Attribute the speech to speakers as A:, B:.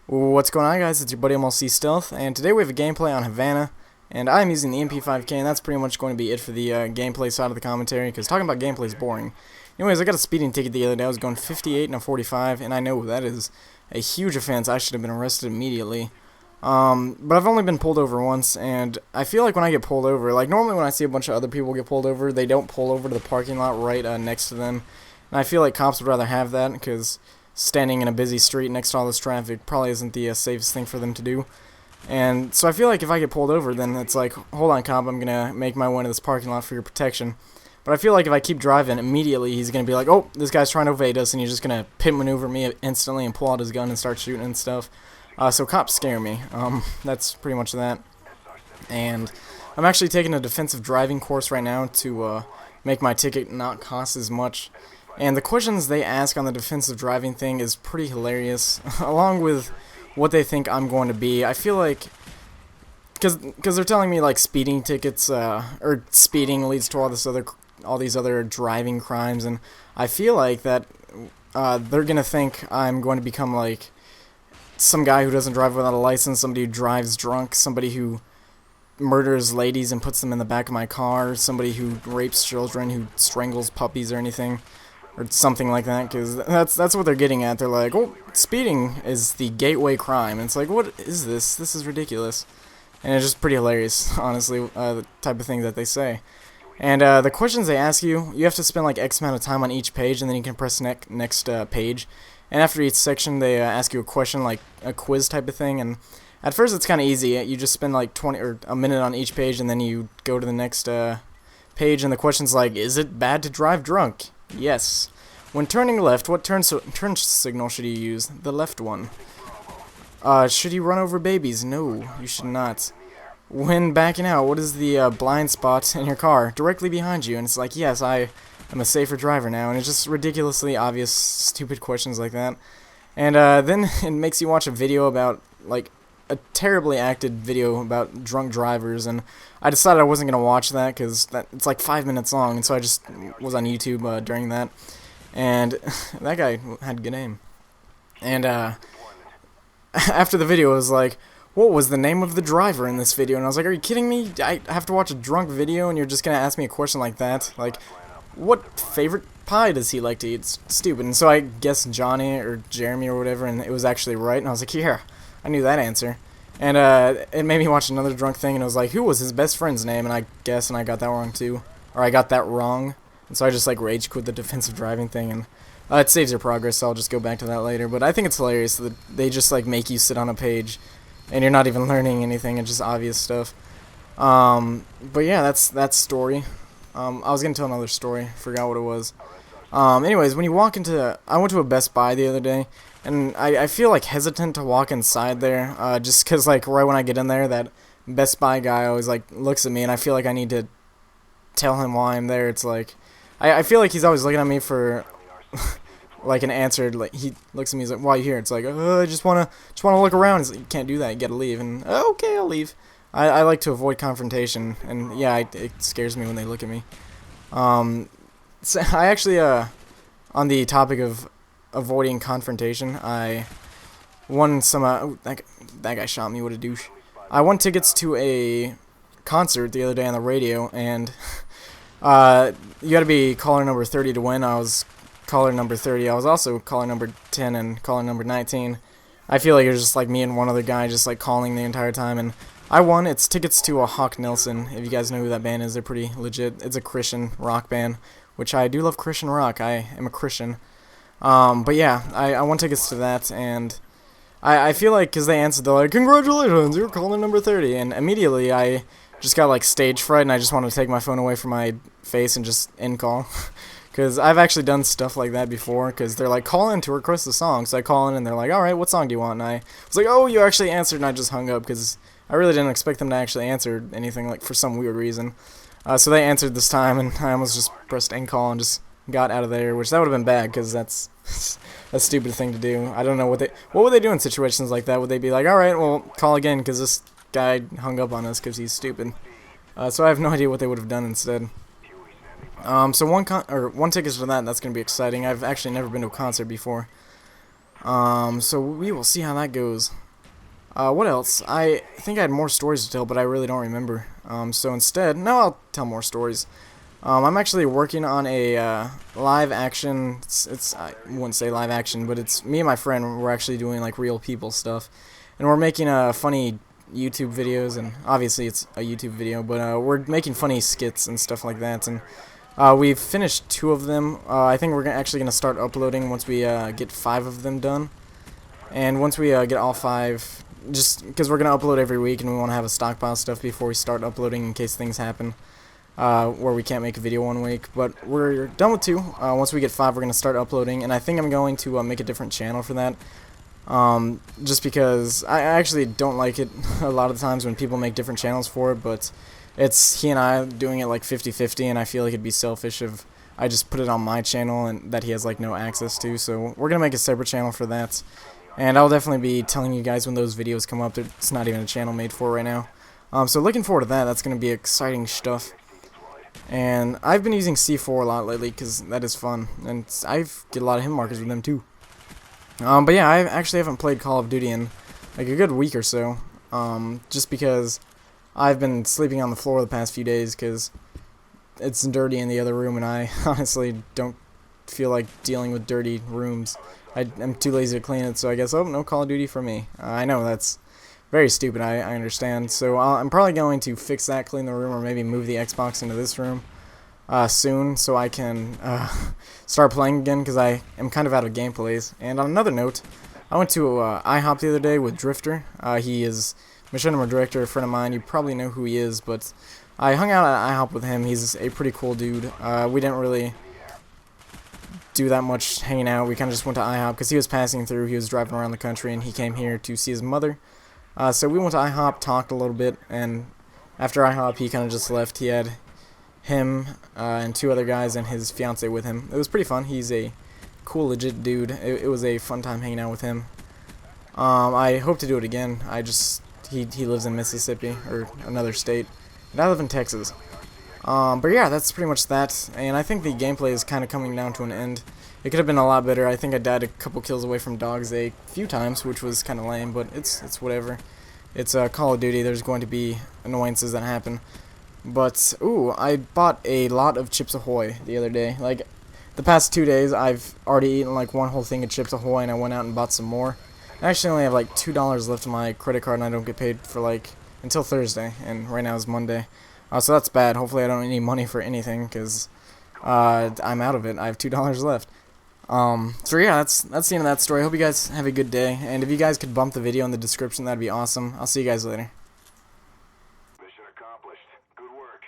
A: What's going on, guys? It's your buddy MLC Stealth, and today we have a gameplay on Havana, and I'm using the MP5K, and that's pretty much going to be it for the gameplay side of the commentary, because talking about gameplay is boring. Anyways, I got a speeding ticket the other day. I was going 58 and a 45, and I know that is a huge offense. I should have been arrested immediately. But I've only been pulled over once, and I feel like when I get pulled over, like normally when I see a bunch of other people get pulled over, they don't pull over to the parking lot right next to them, and I feel like cops would rather have that, because standing in a busy street next to all this traffic probably isn't the safest thing for them to do. And so I feel like if I get pulled over, then it's like, hold on, cop, I'm gonna make my way to this parking lot for your protection. But I feel like if I keep driving, immediately he's gonna be like, oh, this guy's trying to evade us, and he's just gonna pit maneuver me instantly and pull out his gun and start shooting and stuff. So cops scare me. That's pretty much that. And I'm actually taking a defensive driving course right now to make my ticket not cost as much. And the questions they ask on the defensive driving thing is pretty hilarious, along with what they think I'm going to be. I feel like, because they're telling me like speeding tickets, or speeding leads to all these other driving crimes, and I feel like that they're gonna think I'm going to become like some guy who doesn't drive without a license, somebody who drives drunk, somebody who murders ladies and puts them in the back of my car, somebody who rapes children, who strangles puppies or anything. Or something like that, because that's what they're getting at. They're like, oh, speeding is the gateway crime. And it's like, what is this? This is ridiculous. And it's just pretty hilarious, honestly, the type of thing that they say. And the questions they ask you, you have to spend like X amount of time on each page, and then you can press next page. And after each section, they ask you a question, like a quiz type of thing. And at first, it's kind of easy. You just spend like 20 or a minute on each page, and then you go to the next page, and the question's like, is it bad to drive drunk? Yes. When turning left, what turn signal should you use? The left one. Should you run over babies? No, you should not. When backing out, what is the blind spot in your car? Directly behind you. And it's like, yes, I am a safer driver now. And it's just ridiculously obvious, stupid questions like that. And then it makes you watch a video about, like, a terribly acted video about drunk drivers, and I decided I wasn't going to watch that because it's like 5 minutes long, and so I just was on YouTube during that, and that guy had good aim. And after the video, it was like, what was the name of the driver in this video? And I was like, are you kidding me? I have to watch a drunk video, and you're just going to ask me a question like that? Like, what favorite pie does he like to eat? It's stupid. And so I guessed Johnny or Jeremy or whatever, and it was actually right, and I was like, yeah, I knew that answer. And it made me watch another drunk thing, and it was like, who was his best friend's name? And I guessed, and I got that wrong too. Or I got that wrong. And so I just like rage quit the defensive driving thing, and it saves your progress, so I'll just go back to that later. But I think it's hilarious that they just like make you sit on a page, and you're not even learning anything, it's just obvious stuff. But yeah, that's that story. I was going to tell another story, forgot what it was. Anyways, when you walk into, I went to a Best Buy the other day, and I feel like hesitant to walk inside there, just because like right when I get in there, that Best Buy guy always like looks at me, and I feel like I need to tell him why I'm there. It's like, I feel like he's always looking at me for like an answer. Like he looks at me, he's like, why are you here? It's like, I just wanna look around. He's like, you can't do that, you gotta leave. And okay, I'll leave. I like to avoid confrontation, and yeah, it scares me when they look at me. So I actually, on the topic of avoiding confrontation, I won some, that guy shot me, what a douche. I won tickets to a concert the other day on the radio, and you gotta be caller number 30 to win. I was caller number 30. I was also caller number 10 and caller number 19. I feel like it was just like me and one other guy just like calling the entire time, and I won. It's tickets to a Hawk Nelson. If you guys know who that band is, they're pretty legit. It's a Christian rock band, which I do love Christian rock. I am a Christian. But yeah, I won tickets to that, and I feel like, because they answered, they're like, congratulations, you're caller number 30, and immediately I just got like stage fright, and I just wanted to take my phone away from my face and just end call. Because I've actually done stuff like that before, because they're like, call in to request a song. So I call in, and they're like, alright, what song do you want? And I was like, oh, you actually answered, and I just hung up, because I really didn't expect them to actually answer anything, like, for some weird reason. So they answered this time, and I almost just pressed end call and just got out of there, which that would have been bad, because that's a stupid thing to do. I don't know what would they do in situations like that? Would they be like, alright, well, call again, because this guy hung up on us because he's stupid? So I have no idea what they would have done instead. So one ticket for that. That's gonna be exciting. I've actually never been to a concert before. So we will see how that goes. What else? I think I had more stories to tell, but I really don't remember. So instead, no, I'll tell more stories. I'm actually working on a live action. I wouldn't say live action, but it's me and my friend. We're actually doing like real people stuff, and we're making funny YouTube videos. And obviously, it's a YouTube video, but we're making funny skits and stuff like that. And we've finished 2 of them. I think we're actually gonna start uploading once we get 5 of them done. And once we get all 5, just because we're gonna upload every week, and we want to have a stockpile of stuff before we start uploading in case things happen. Where we can't make a video one week, but we're done with 2. Once we get 5, we're going to start uploading, and I think I'm going to make a different channel for that, just because I actually don't like it a lot of the times when people make different channels for it, but it's he and I doing it like 50-50, and I feel like it'd be selfish if I just put it on my channel and that he has like no access to, so we're going to make a separate channel for that, and I'll definitely be telling you guys when those videos come up. It's not even a channel made for right now, so looking forward to that. That's going to be exciting stuff. And I've been using C4 a lot lately because that is fun, and I get a lot of hit markers with them too. But yeah, I actually haven't played Call of Duty in like a good week or so, just because I've been sleeping on the floor the past few days because it's dirty in the other room, and I honestly don't feel like dealing with dirty rooms. I'm too lazy to clean it, so I guess, oh, no Call of Duty for me. I know that's very stupid, I understand. So I'm probably going to fix that, clean the room, or maybe move the Xbox into this room soon so I can start playing again, because I am kind of out of gameplays. And on another note, I went to IHOP the other day with Drifter. He is machinima director, a friend of mine. You probably know who he is, but I hung out at IHOP with him. He's a pretty cool dude. We didn't really do that much hanging out. We kind of just went to IHOP because he was passing through. He was driving around the country, and he came here to see his mother. So we went to IHOP, talked a little bit, and after IHOP, he kind of just left. He had him and 2 other guys and his fiance with him. It was pretty fun. He's a cool, legit dude. It was a fun time hanging out with him. I hope to do it again. He lives in Mississippi, or another state, and I live in Texas. But yeah, that's pretty much that, and I think the gameplay is kind of coming down to an end. It could have been a lot better. I think I died a couple kills away from dogs a few times, which was kind of lame, but it's whatever. It's Call of Duty. There's going to be annoyances that happen. But, ooh, I bought a lot of Chips Ahoy the other day. Like, the past 2 days, I've already eaten like 1 whole thing of Chips Ahoy, and I went out and bought some more. I actually only have like $2 left on my credit card, and I don't get paid for like until Thursday, and right now is Monday. So that's bad. Hopefully I don't need any money for anything, because I'm out of it. I have $2 left. So yeah, that's the end of that story. I hope you guys have a good day, and if you guys could bump the video in the description, that'd be awesome. I'll see you guys later.
B: Mission accomplished. Good work.